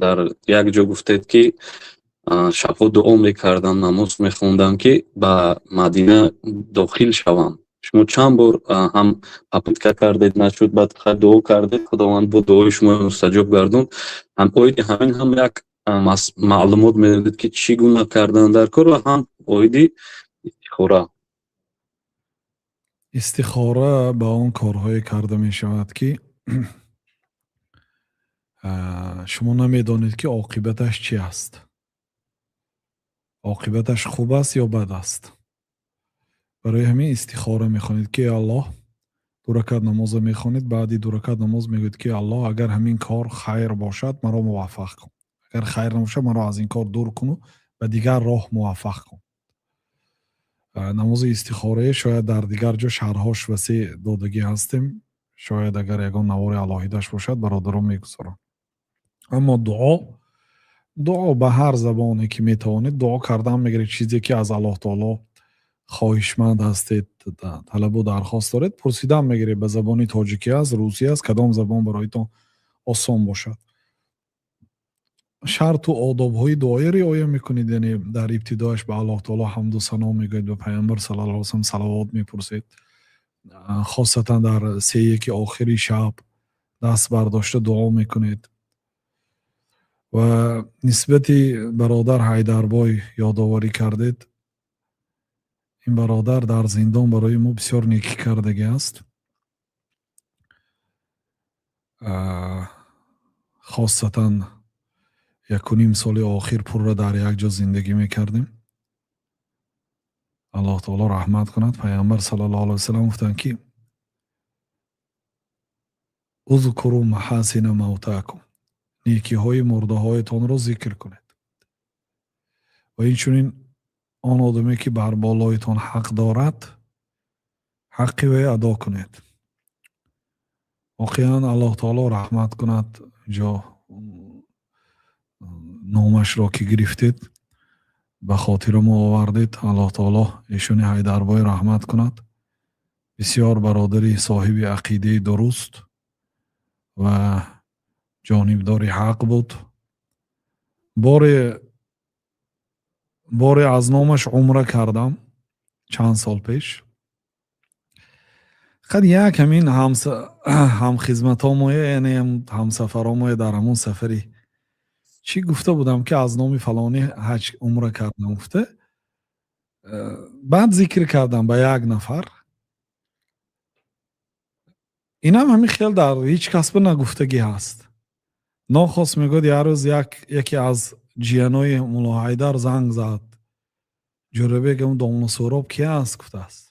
дар як ҷо гуфтед, ки шабҳо дуо мекардам, намоз мехондам, ки ба Мадина дохил шавам. шумо чанд бор ҳам попытка кардед, нашуд, баъд дуо кардед, худованд бо дуои шумо мустаҷоб гардонд. Оиди ҳамин ҳам як маълумот медодед, ки чӣ гуна кардан дар кор, ва ҳам оиди истихора. истихора ба он корҳое карда мешавад, ки шумо намедонед ки оқибаташ чӣ аст. оқибаташ хуб аст ё бад аст. барои ҳамин истихора мехонед, ки Аллоҳ, ду ракат намоза мехонед, баъди ду ракат намоз мегӯед, ки Аллоҳ, агар ҳамин кор хайр бошад, маро муваффақ кун. агар хайр набошад, маро аз ин кор дур куну, ба дигар роҳ муваффақ кун. намози истихорае шояд дар дигар ҷо шарҳош васеъ додагӣ ҳастем. шояд агар ягон навори алоҳидаш бошад, бародарон мегузоранд. аммо дуо ба ҳар забоне ки метавонед дуо кардан мегиред. чизе ки аз Аллоҳ таоло хоҳишманд ҳастед, талабу дархост доред, пурсидан мегиред. ба забони тоҷикӣ аст, русӣ аст, кадом забон бароитон осон бошад. шарту одобҳои дуоӣ риоя мекунед, яъне дар ибтидоаш ба Аллоҳ таоло ҳамду сано мегӯед, ба пайғамбар саллаллоҳу алайҳи васалам салавот мепурсед. хосатан дар сеяки охири шаб даст бардошта дуо мекунед. ва нисбати бародар Ҳайдарбой ёдоварӣ кардед. ин бародар дар зиндон барои мо бисёр некӣ кардагӣ аст. хосатан 1.5 соли охир пурра дар як ҷо зиндагӣ мекардем. Аллоҳ таоло раҳмат кунад. Пайғамбар саллаллоҳу алайҳи васалам гуфтанд, ки узкуру маҳасина мавтакум, некиҳои мурдаҳоятонро зикр кунед. ва инчунин он одаме ки бар болоитон ҳақ дорад, ҳаққи вай адо кунед. воқеан Аллоҳ таоло раҳмат кунад. ҷо номашро ки гирифтед, ба хотира мо овардед. Аллоҳ таоло ишони Ҳайдарбой раҳмат кунад. бисёр бародари соҳиби ақидаи дуруст ва ҷонибдори ҳақ буд. боре аз номаш умра кардам чанд сол пеш. фақат як ҳамин ҳамхизматомоя, яъне ҳамсафаромоя дар ҳамон сафари чӣ гуфта будам, ки аз номи фалони ҳаҷ умра кардам гуфта. баъд зикр кардам ба як нафар. инам ҳамин хел дар ҳеҷ кас ба нагуфтагӣ ҳаст. нохост мегӯяд як рӯз яке аз ҷиянои мулло Ҳайдар занг зад. ҷӯрабегам домла Сӯроб ки аст? гуфтааст.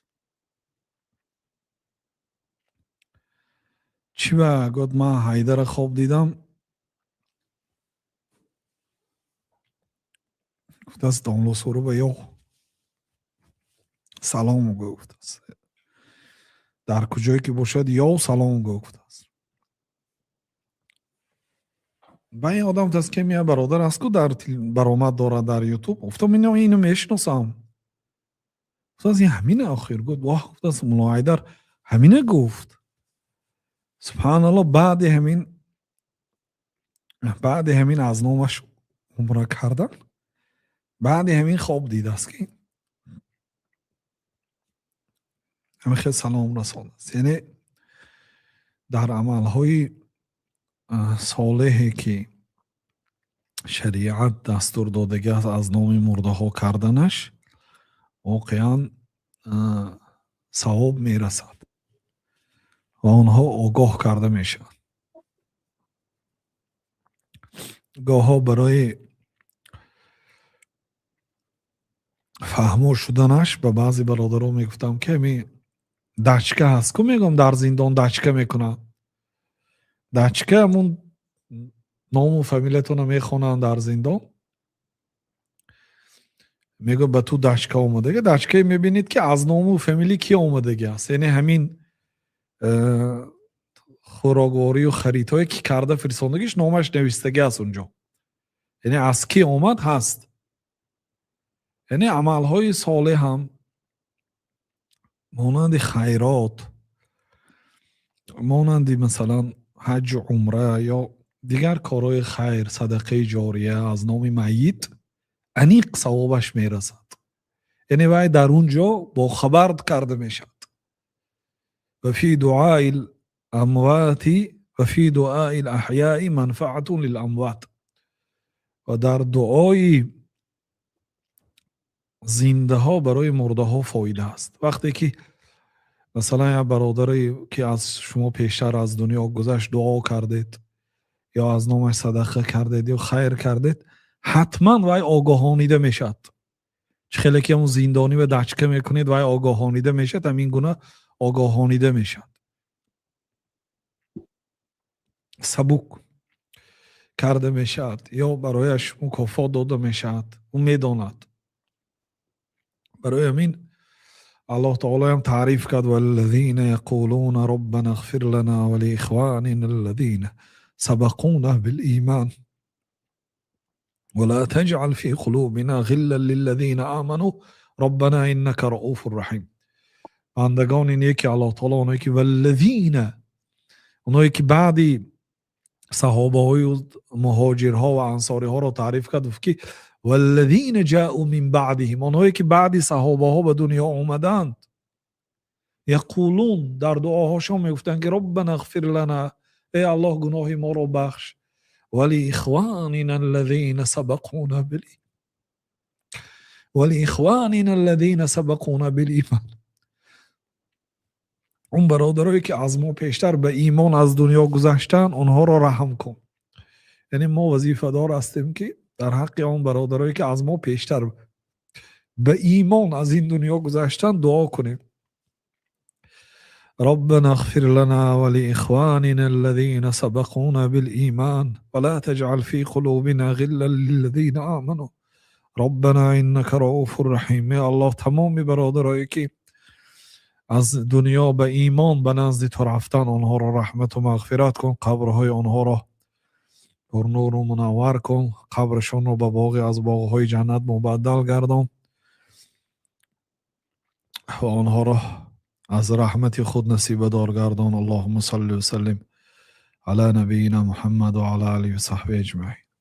чӣ ба? гӯд ман Ҳайдара хоб дидам. гуфтааст домла Сӯроба ё салом гӯ. гуфтааст дар куҷое ки бошад ё салом гӯ. гуфтааст ба ин одам гуфтааст ки мия бародар аст ку дар баромад дорад дар ютуб. гуфтам ину мешиносам. гуфтааст ин ҳамина охир? гӯд ваҳ. гуфтааст мулло Ҳайдар ҳамина гуфт. субҳаналлоҳ. баъди ҳамин аз номаш умра кардан, баъди ҳамин хоб дидааст ки ҳамин хел салом расонааст. яъне дар амалҳои солеҳе ки шариат дастур додагӣ аст аз номи мурдаҳо карданаш, воқеан савоб мерасад ва онҳо огоҳ карда мешаванд. гоҳҳо барои фаҳмо шуданаш ба баъзе бародарон мегуфтам ки ҳамин дачка ҳаст ку, мегӯям дар зиндон дачка мекунанд. дачка ҳамун ному фамилиятонро мехонанд дар зиндон. мегӯ ба ту дачка омадага. дачкае мебинед ки аз ному фамилӣ ки омадагӣ аст. яъне ҳамин хӯрокворию харидҳое ки карда фиристодагиш номаш навистагӣ аст унҷо. яъне аз ки омад ҳаст. яъне амалҳои солеҳ ҳам монанди хайрот, монанди масалан ҳаҷу умра ё دیگر کارهای خیر، صدقه جاریه از نام میت انیق ثوابش میرسد. یعنی وای در اونجا با خبر کرده میشد. و فی دعاء الاموات و فی دعاء الاحیاء منفعت للاموات. و در دعای زنده ها برای مرده ها فایده است. وقتی که مثلا یا برادری که از شما پیشتر از دنیا گذشت دعا کردید یا از نامش صدقه کردید یا خیر کردید، حتما وای آگاهانیده میشد. خیلی که اون زندانی به دچکه میکنید وای آگاهانیده میشد، همین گونه آگاهانیده میشد. سبک کرده میشد یا برایش مکافات داده میشد. اون میداند. برای همین الله تعالی هم تعریف کرد والذین یقولون ربنا اغفر لنا ولاخواننا الذین سبقونا بالایمان ولا تجعل في قلوبنا غلا للذین آمنوا ربنا انك رؤوف رحیم. بندگان اینه که الله تعالی اونایی که والذین، اونایی که بعدی صحابه های و مهاجرها و انصاری ها رو تعریف کرد که والذین جاءوا من بعدهم، اونایی که بعدی صحابه ها به دنیا آمدند، یقولون در دعاهاشون میگفتن که ربنا اغفر لنا، ای الله گناه ما رو بخش، ولی اخواننا الذین سبقونا بالایمان، اون برادرایی که از ما پیشتر به ایمان از دنیا گذشتن اونها رو رحم کن. یعنی ما وظیفه دار هستیم که در حق اون برادرایی که از ما پیشتر به ایمان از این دنیا گذشتن دعا کنیم. ربنا اغفر لنا ولاخواننا الذين سبقونا بالایمان ولا تجعل في قلوبنا غلا للذين آمنوا ربنا انك رؤوف رحیم. الله تمام برادرایی که از دنیا به ایمان به نزد تو رفتن آنها را رحمت و مغفرت کن، قبرهای آنها را پر نور و منور کن، قبرشان را به باغی از باغهای جنت مبدل گردان و آنها را از رحمت خود نصیب دار گردان. اللهم صل و سلم علی نبینا محمد و علی آله و صحبه اجمعین.